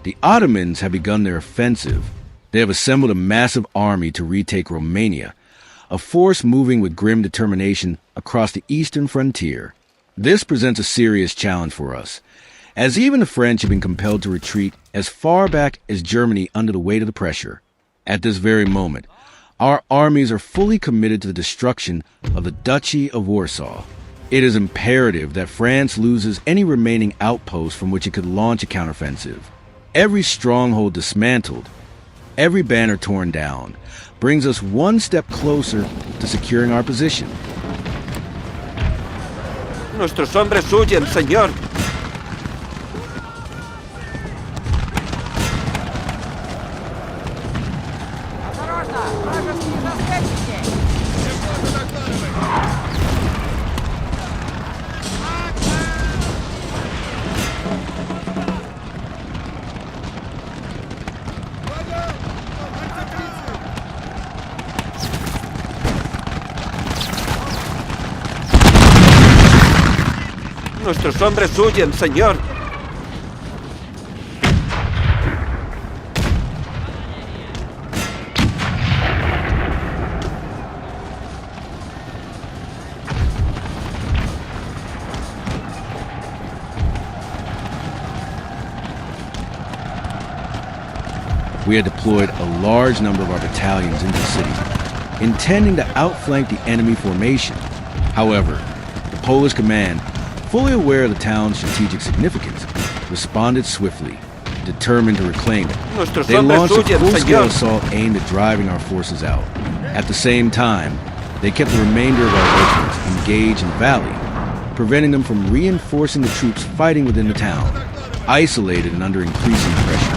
The Ottomans have begun their offensive. They have assembled a massive army to retake Romania, a force moving with grim determination across the eastern frontier. This presents a serious challenge for us, as even the French have been compelled to retreat as far back as Germany under the weight of the pressure. At this very moment, our armies are fully committed to the destruction of the Duchy of Warsaw. It is imperative that France loses any remaining outposts from which it could launch a counteroffensive. Every stronghold dismantled, every banner torn down, brings us one step closer to securing our position. Nuestros hombres huyen, señor. Nuestros hombres huyen, señor. We had deployed a large number of our battalions into the city, intending to outflank the enemy formation. However, the Polish command, fully aware of the town's strategic significance, responded swiftly, determined to reclaim it. They launched a full-scale assault aimed at driving our forces out. At the same time, they kept the remainder of our regiments engaged in the valley, preventing them from reinforcing the troops fighting within the town. Isolated and under increasing pressure,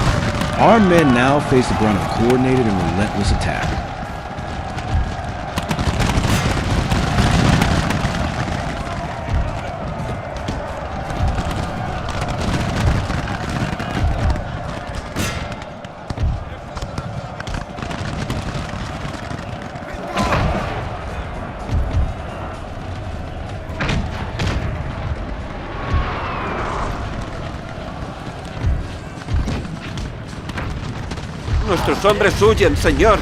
our men now face the brunt of coordinated and relentless attack. Nuestros hombres huyen, señor.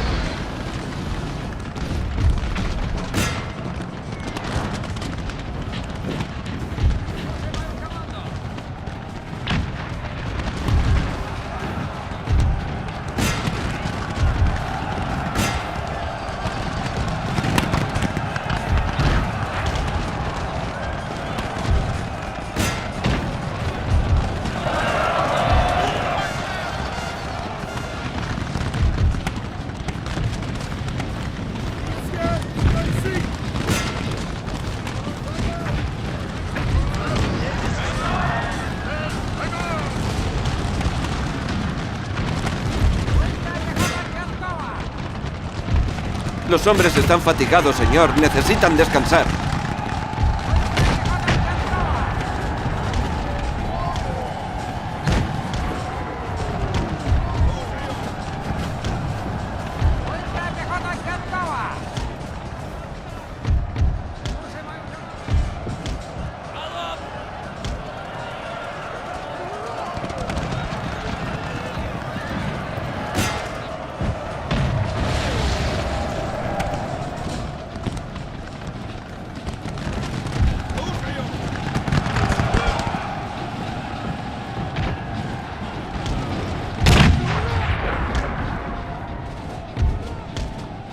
Los hombres están fatigados, señor. Necesitan descansar.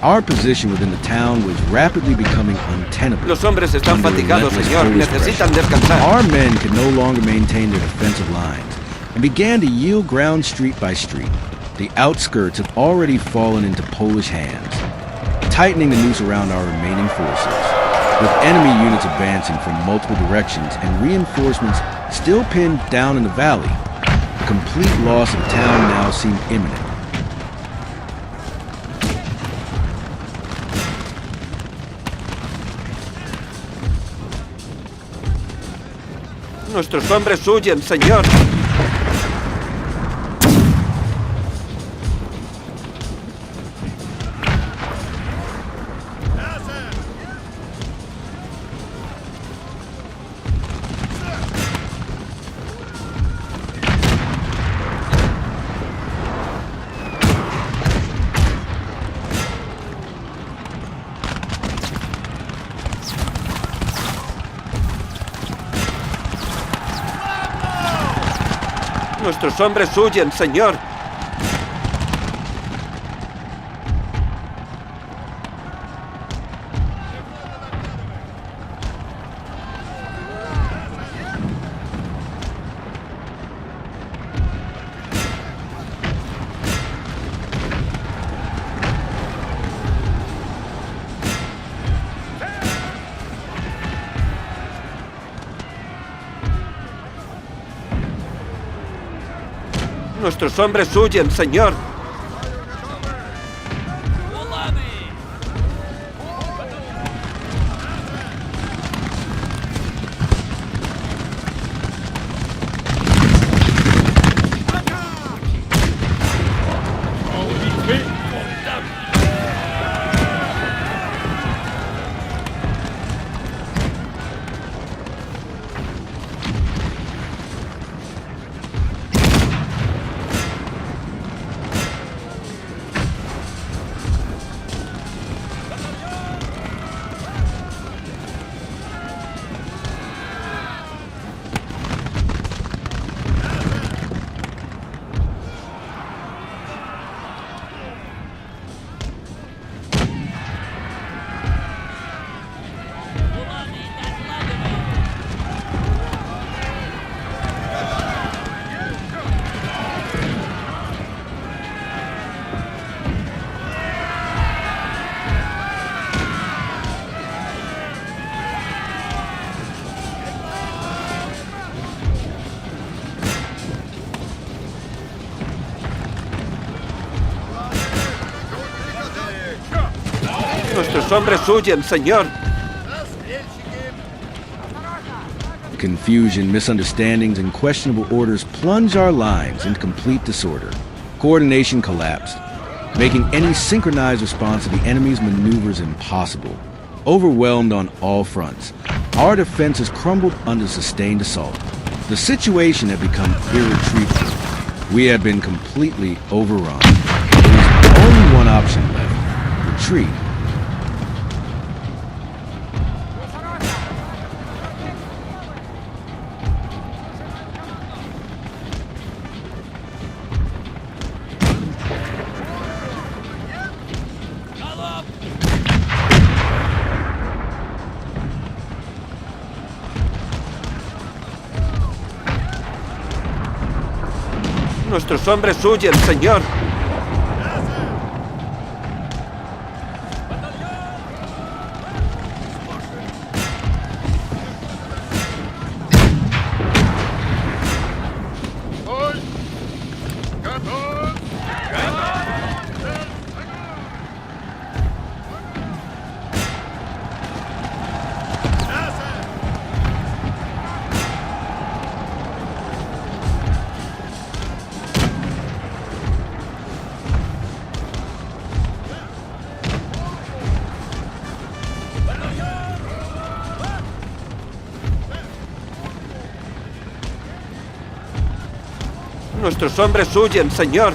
Our position within the town was rapidly becoming untenable. Los hombres están fatigados, señor. Necesitan descansar. Our men could no longer maintain their defensive lines and began to yield ground street by street. The outskirts had already fallen into Polish hands, tightening the noose around our remaining forces. With enemy units advancing from multiple directions and reinforcements still pinned down in the valley, the complete loss of the town now seemed imminent. Nuestros hombres huyen, señor. Nuestros hombres huyen, señor. Nuestros hombres huyen, señor. Nuestros hombres huyen, señor. Confusion, misunderstandings, and questionable orders plunge our lines into complete disorder. Coordination collapsed, making any synchronized response to the enemy's maneuvers impossible. Overwhelmed on all fronts, our defenses crumbled under sustained assault. The situation had become irretrievable. We had been completely overrun. There was only one option left: retreat. Nuestros hombres huyen, señor. Nuestros hombres huyen, señor.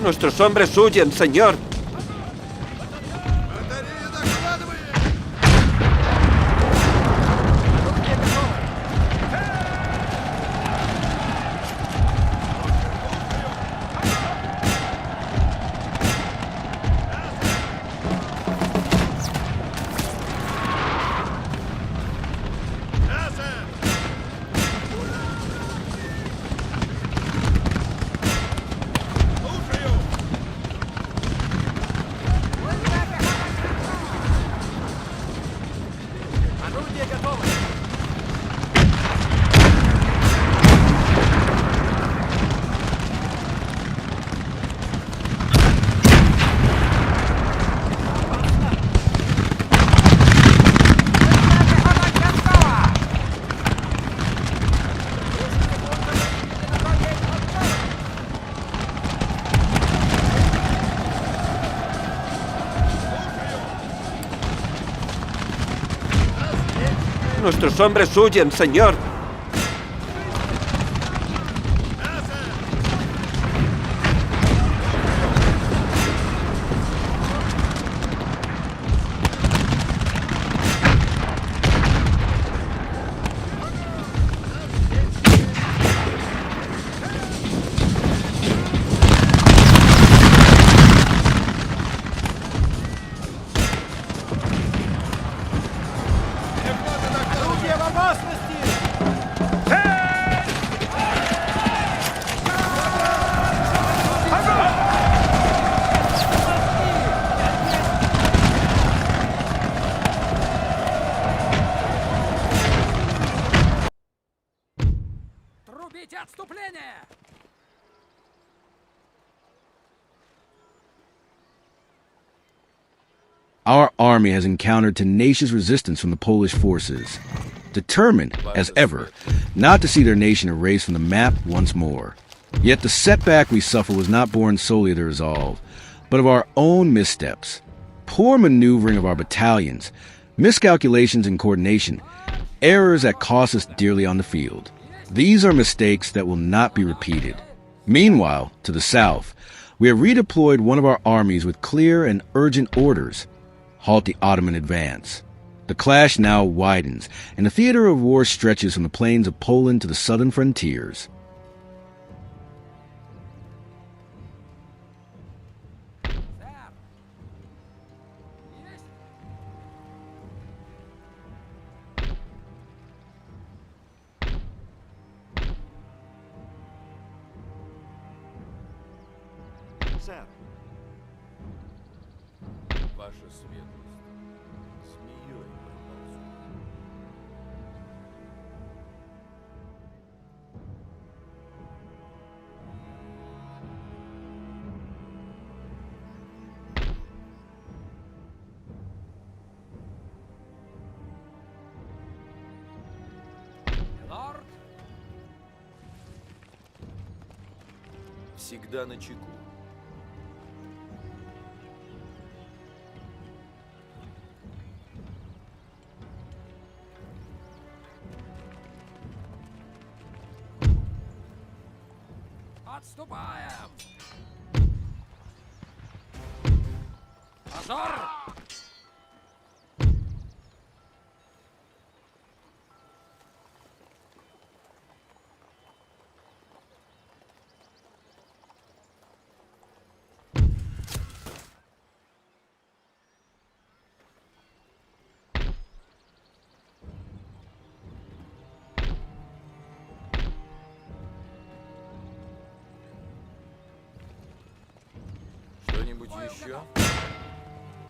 Nuestros hombres huyen, señor. Nuestros hombres huyen, señor. Трубите отступление! Our army has encountered tenacious resistance from the Polish forces, determined, as ever, not to see their nation erased from the map once more. Yet the setback we suffer was not born solely of their resolve, but of our own missteps. Poor maneuvering of our battalions, miscalculations in coordination, errors that cost us dearly on the field. These are mistakes that will not be repeated. Meanwhile, to the south, we have redeployed one of our armies with clear and urgent orders: halt the Ottoman advance. The clash now widens, and the theater of war stretches from the plains of Poland to the southern frontiers. Сэр. Ваша светлость. Змеёй проползу. Лорд, Всегда на чеку. отступаем! Позор! Что-нибудь еще?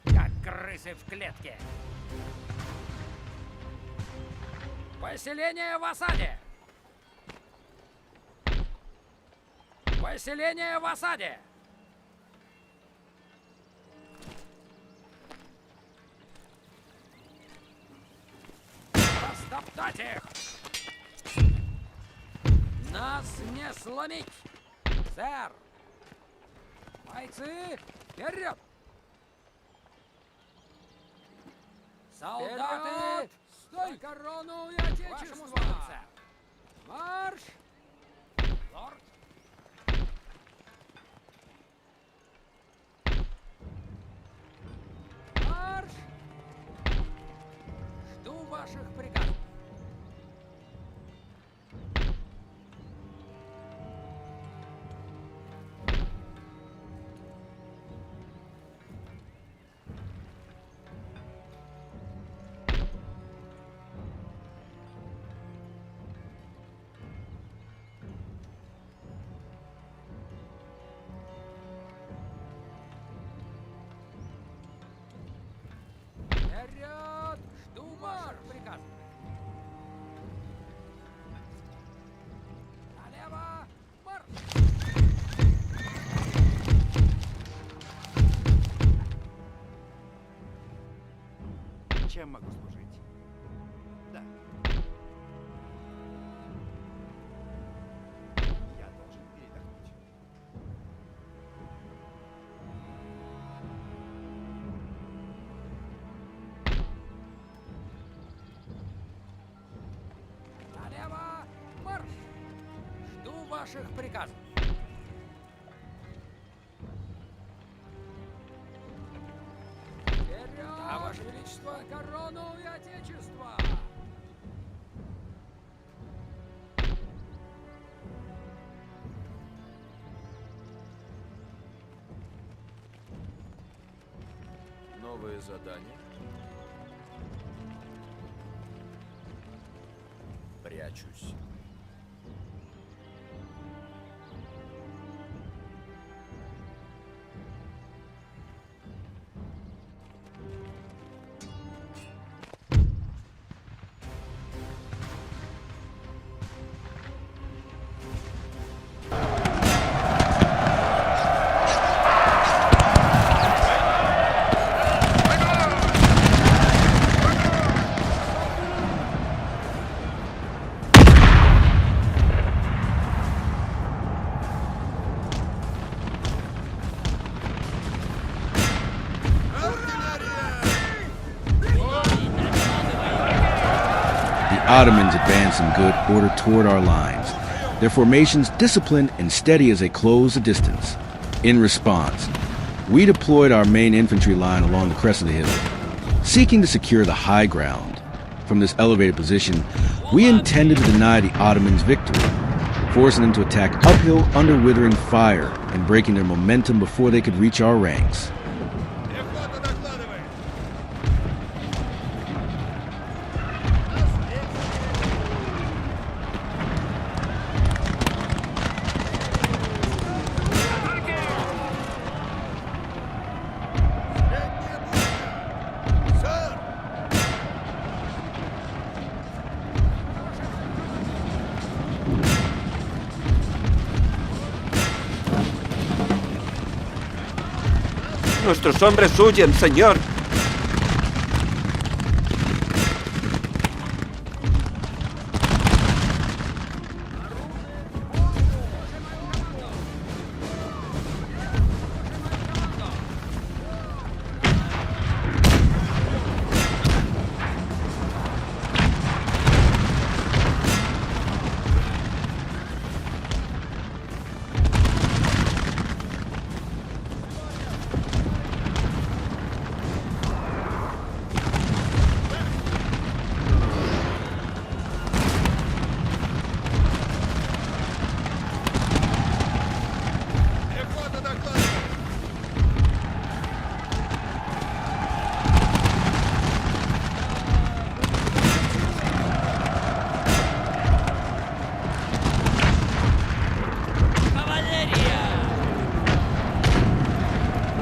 Как крысы в клетке. Поселение в осаде! Поселение в осаде! Растоптать их! Нас не сломить! Сэр! Бойцы, вперед! Солдаты, стой! За корону и отечество! Марш! Лорд! Марш! Жду ваших приказов. Вперед! Жду ваших приказов. ваших приказов. Вперед! Да, Ваше Величество! За корону и Отечество! Новые задания. Прячусь. The Ottomans advanced in good order toward our lines, their formations disciplined and steady as they closed the distance. In response, we deployed our main infantry line along the crest of the hill, seeking to secure the high ground. From this elevated position, we intended to deny the Ottomans victory, forcing them to attack uphill under withering fire and breaking their momentum before they could reach our ranks. Nuestros hombres huyen, señor.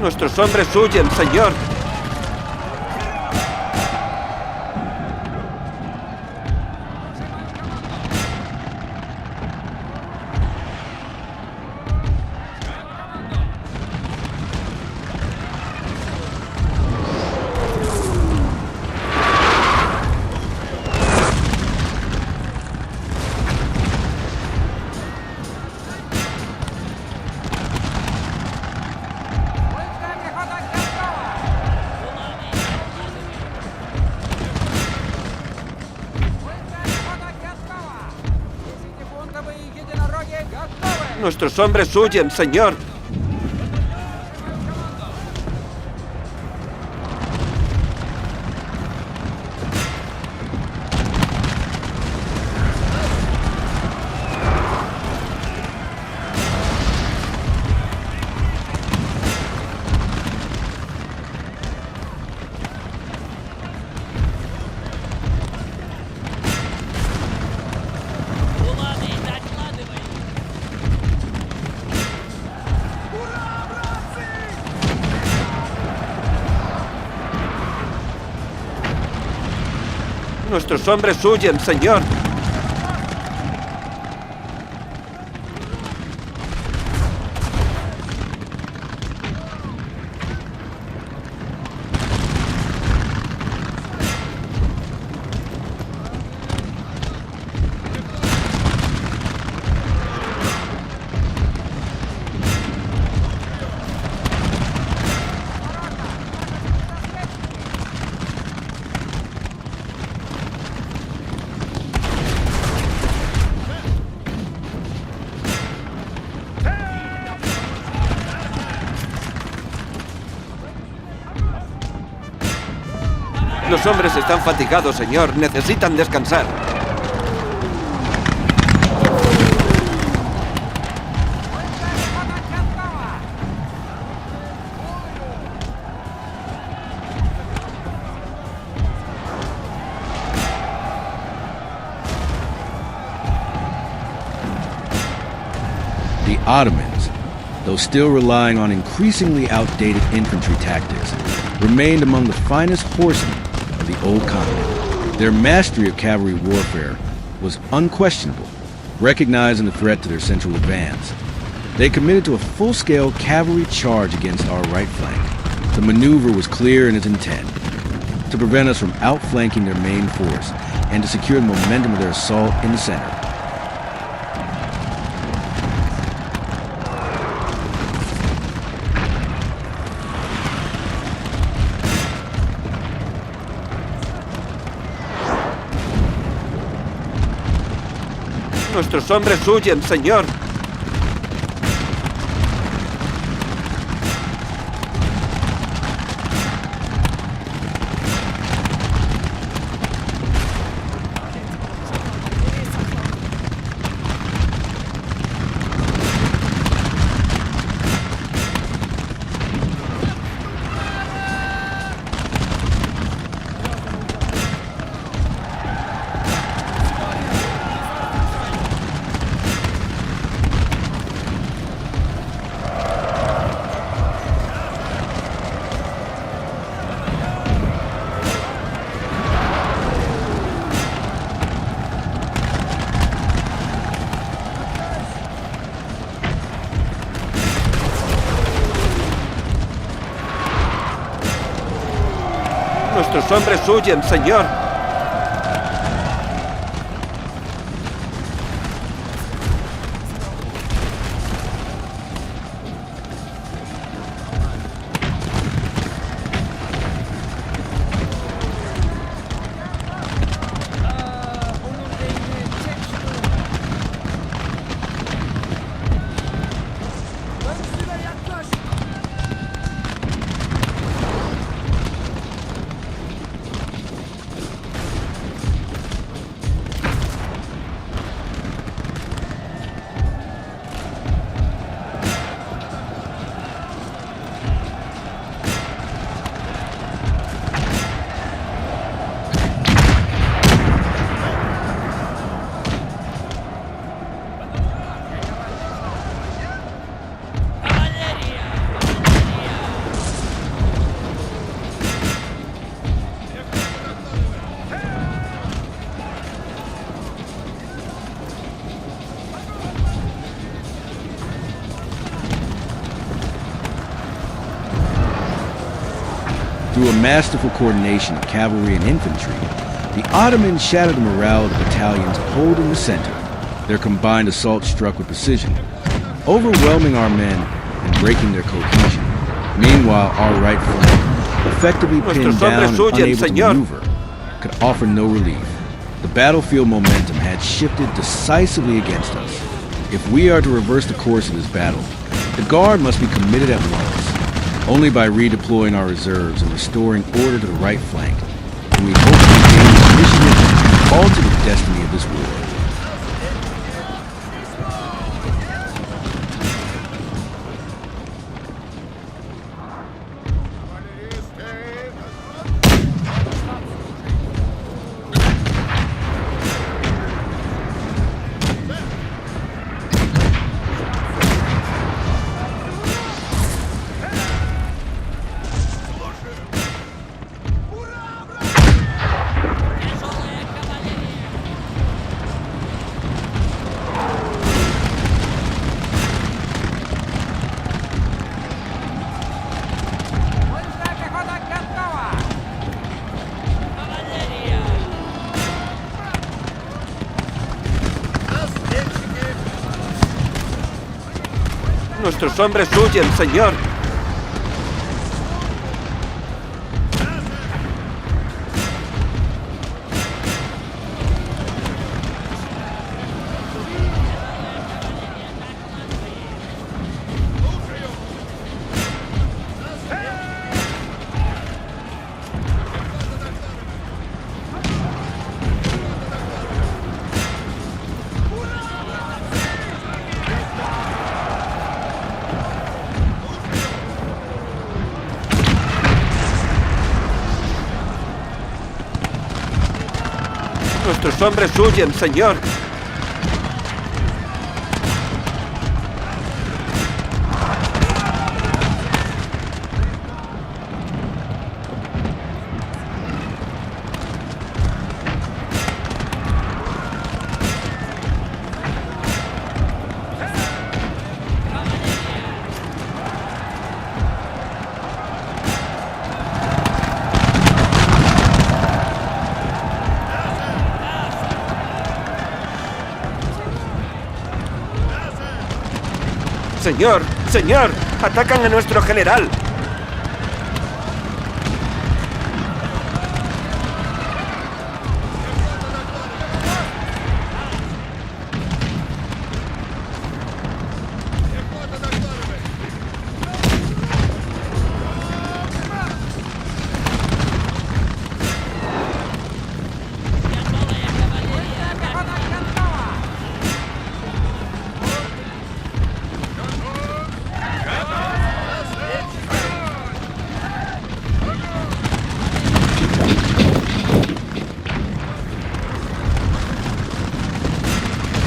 Nuestros hombres huyen, señor. Nuestros hombres huyen, señor. Nuestros hombres huyen, señor. Nuestros hombres están fatigados, señor. Necesitan descansar. The Ottomans, though still relying on increasingly outdated infantry tactics, remained among the finest horsemen of the old continent. Their mastery of cavalry warfare was unquestionable, recognizing the threat to their central advance. They committed to a full-scale cavalry charge against our right flank. The maneuver was clear in its intent: to prevent us from outflanking their main force and to secure the momentum of their assault in the center. Nuestros hombres huyen, señor. Nuestros hombres huyen, señor. Through a masterful coordination of cavalry and infantry, the Ottomans shattered the morale of the battalions holding the center. Their combined assault struck with precision, overwhelming our men and breaking their cohesion. Meanwhile, our right flank, effectively pinned down and unable to maneuver, could offer no relief. The battlefield momentum had shifted decisively against us. If we are to reverse the course of this battle, the Guard must be committed at once. Only by redeploying our reserves and restoring order to the right flank can we hope to gain the initiative and alter the destiny of this war. Nuestros hombres huyen, señor. Nuestros hombres huyen, señor. Señor, señor, atacan a nuestro general.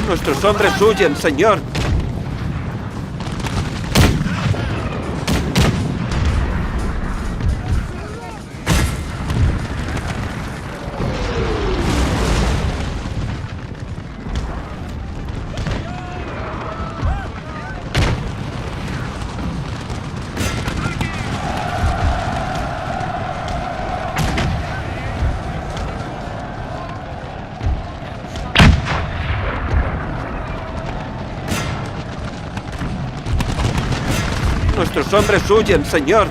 Nuestros hombres huyen, señor. Nuestros hombres huyen, señor.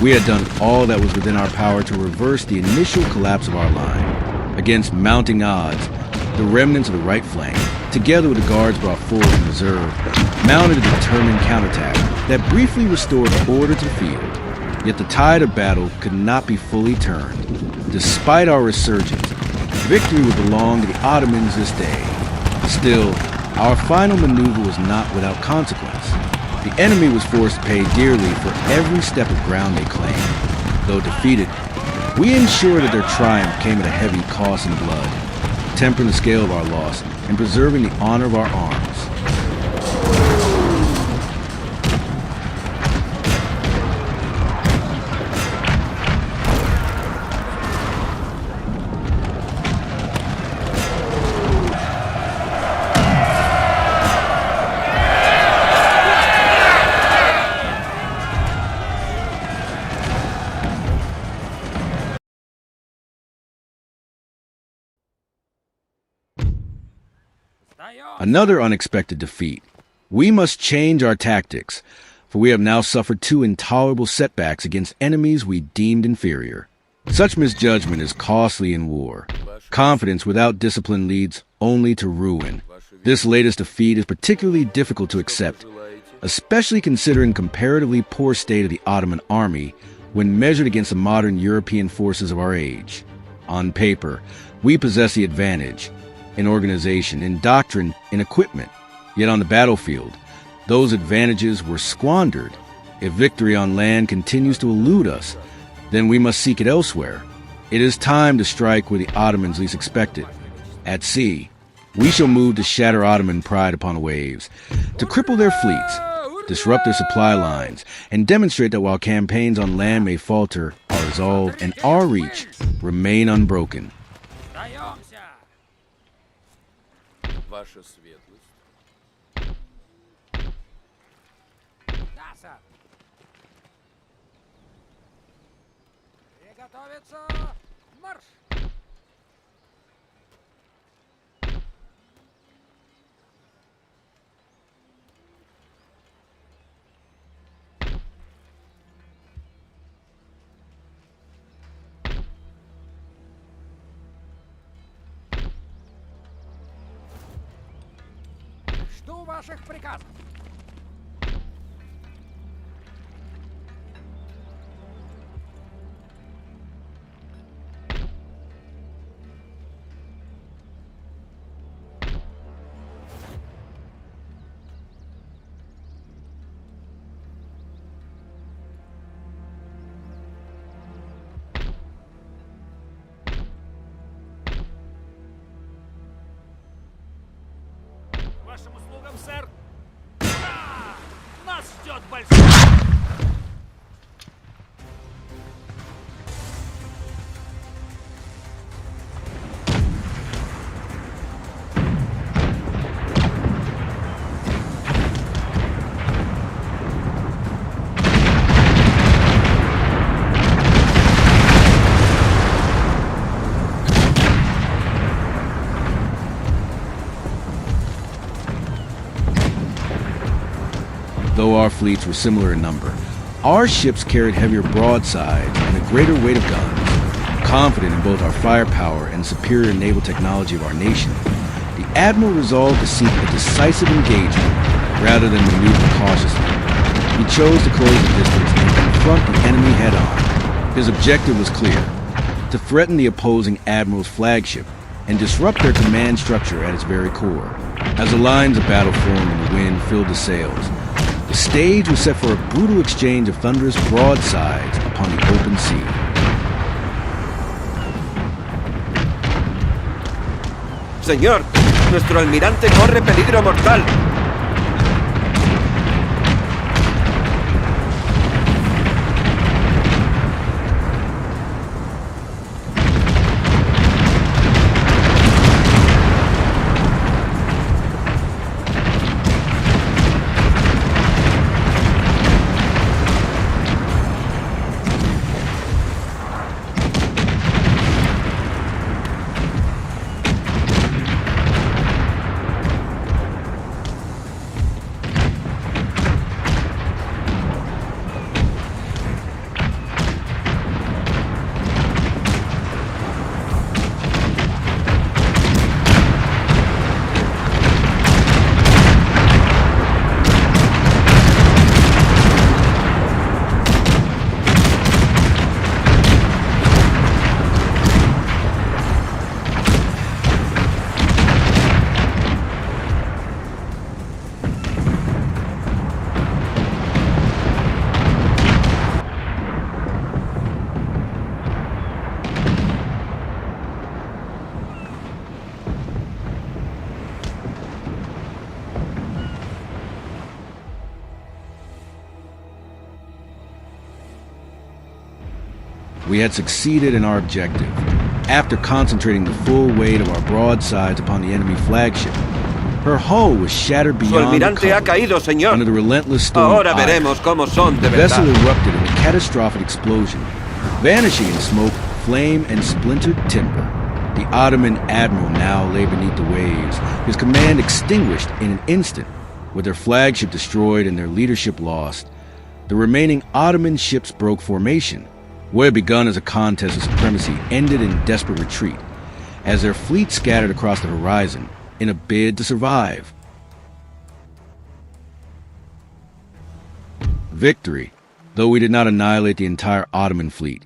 We had done all that was within our power to reverse the initial collapse of our line. Against mounting odds, the remnants of the right flank, together with the guards brought forward in reserve, mounted a determined counterattack that briefly restored order to the field. Yet the tide of battle could not be fully turned. Despite our resurgence, victory would belong to the Ottomans this day. Still, our final maneuver was not without consequence. The enemy was forced to pay dearly for every step of ground they claimed. Though defeated, we ensured that their triumph came at a heavy cost in blood, tempering the scale of our loss and preserving the honor of our arms. Another unexpected defeat. We must change our tactics, for we have now suffered two intolerable setbacks against enemies we deemed inferior. Such misjudgment is costly in war. Confidence without discipline leads only to ruin. This latest defeat is particularly difficult to accept, especially considering comparatively poor state of the Ottoman army when measured against the modern European forces of our age. On paper, we possess the advantage in organization, in doctrine, in equipment. Yet on the battlefield, those advantages were squandered. If victory on land continues to elude us, then we must seek it elsewhere. It is time to strike where the Ottomans least expect it. At sea, we shall move to shatter Ottoman pride upon the waves, to cripple their fleets, disrupt their supply lines, and demonstrate that while campaigns on land may falter, our resolve and our reach remain unbroken. Сдаемся! Ваша светлость. Да, сэр. Приготовиться! Марш! Жду ваших приказов. Вашим услугам, сэр! Нас ждет большой... Though our fleets were similar in number, our ships carried heavier broadsides and a greater weight of guns. Confident in both our firepower and superior naval technology of our nation, the Admiral resolved to seek a decisive engagement rather than maneuver cautiously. He chose to close the distance and confront the enemy head-on. His objective was clear: to threaten the opposing Admiral's flagship and disrupt their command structure at its very core. As the lines of battle formed and the wind filled the sails, the stage was set for a brutal exchange of thunderous broadsides upon the open sea. Señor, nuestro almirante corre peligro mortal. We had succeeded in our objective. After concentrating the full weight of our broadsides upon the enemy flagship, her hull was shattered Su beyond almirante ha recovery caído, señor. under the relentless storm Ahora of ire. veremos cómo son de The vessel verdad. erupted in a catastrophic explosion, vanishing in smoke, flame, and splintered timber. The Ottoman admiral now lay beneath the waves, his command extinguished in an instant, with their flagship destroyed and their leadership lost. The remaining Ottoman ships broke formation. What had begun as a contest of supremacy ended in desperate retreat, as their fleet scattered across the horizon in a bid to survive. Victory, though we did not annihilate the entire Ottoman fleet,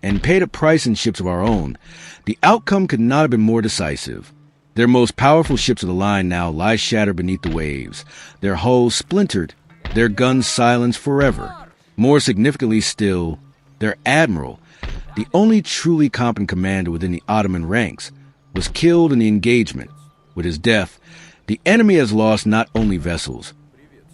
and paid a price in ships of our own, the outcome could not have been more decisive. Their most powerful ships of the line now lie shattered beneath the waves, their hulls splintered, their guns silenced forever. More significantly still, their admiral, the only truly competent commander within the Ottoman ranks, was killed in the engagement. With his death, the enemy has lost not only vessels,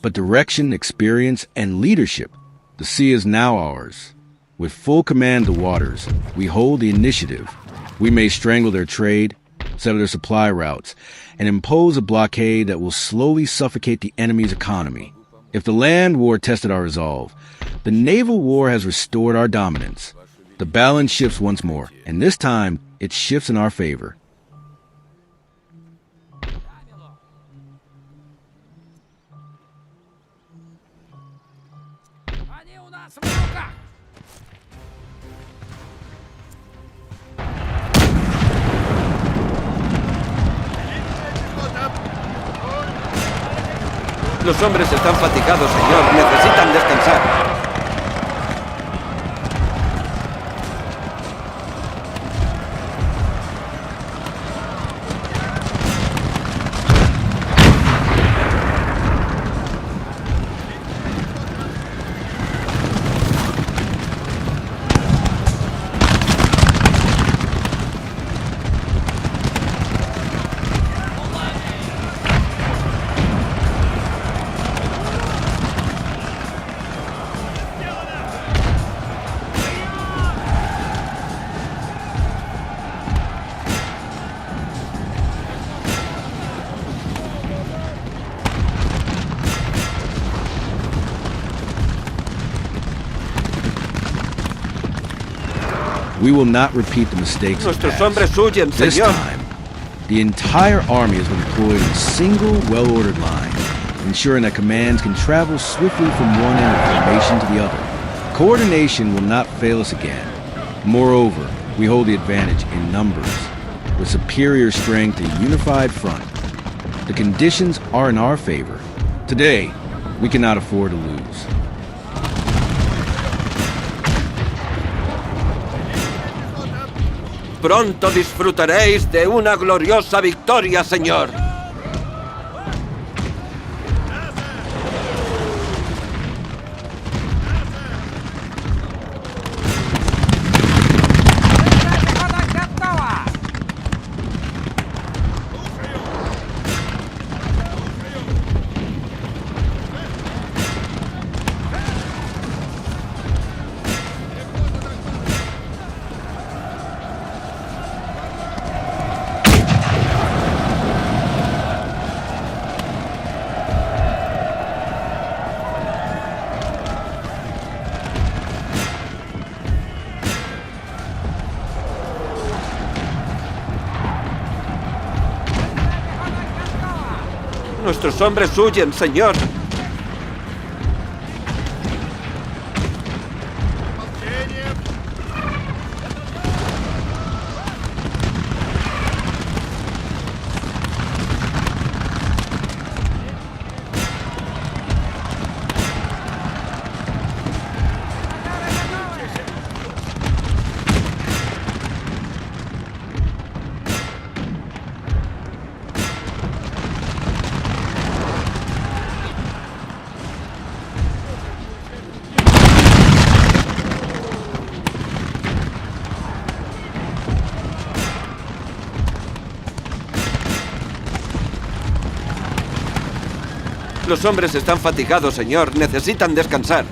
but direction, experience, and leadership. The sea is now ours. With full command of the waters, we hold the initiative. We may strangle their trade, sever their supply routes, and impose a blockade that will slowly suffocate the enemy's economy. If the land war tested our resolve, the naval war has restored our dominance. The balance shifts once more, and this time it shifts in our favor. Они у нас в руках! Los hombres están fatigados, señor. Necesitan descansar. We will not repeat the mistakes of the Nuestros past. hombres huyen, This señor. time, the entire army has been deployed in a single, well-ordered line, ensuring that commands can travel swiftly from one end of the formation to the other. Coordination will not fail us again. Moreover, we hold the advantage in numbers, with superior strength and a unified front. The conditions are in our favor. Today, we cannot afford to lose. Pronto disfrutaréis de una gloriosa victoria, señor. Пехота готова! Nuestros hombres huyen, señor. Los hombres están fatigados, señor. Necesitan descansar.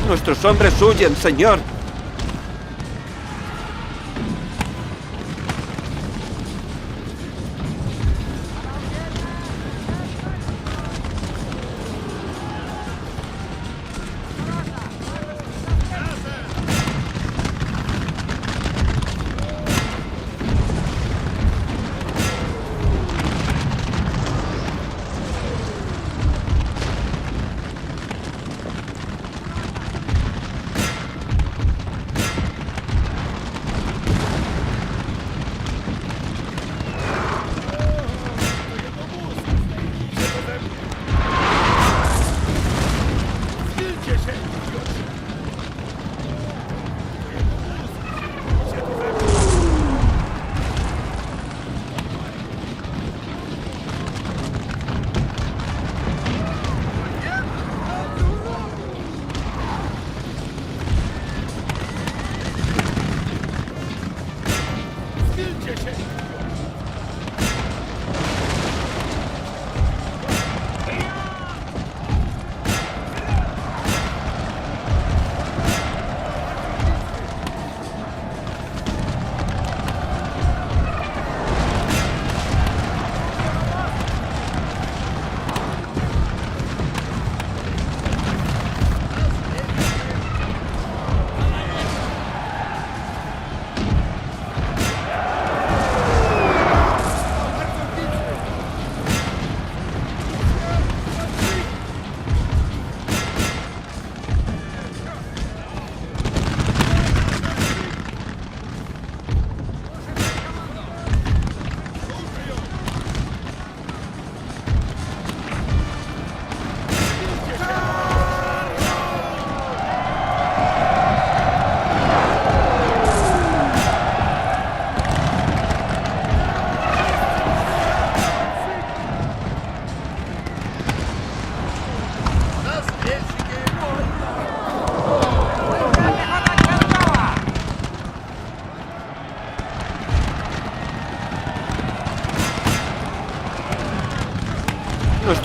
Nuestros hombres huyen, señor.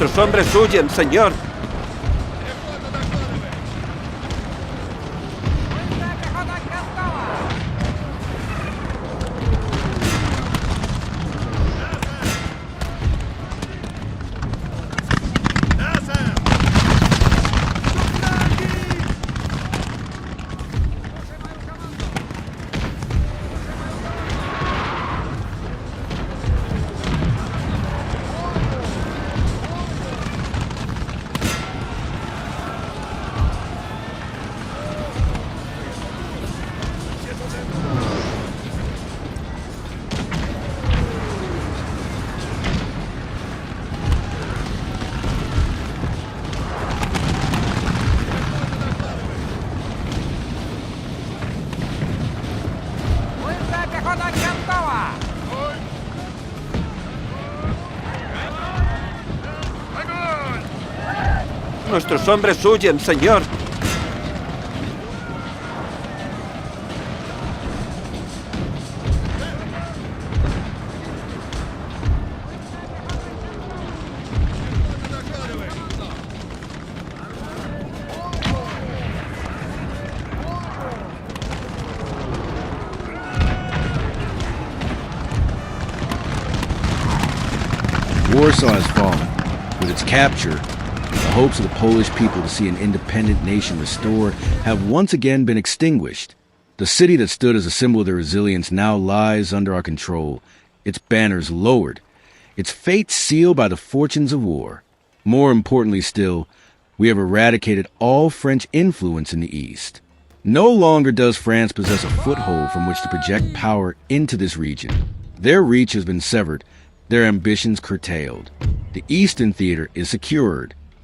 Nuestros hombres huyen, señor. Fuerza pехота готова! Nuestros hombres huyen, señor. Warsaw has fallen. With its capture, the hopes of the Polish people to see an independent nation restored have once again been extinguished. The city that stood as a symbol of their resilience now lies under our control, its banners lowered, its fate sealed by the fortunes of war. More importantly still, we have eradicated all French influence in the East. No longer does France possess a foothold from which to project power into this region. Their reach has been severed, their ambitions curtailed. The Eastern theater is secured.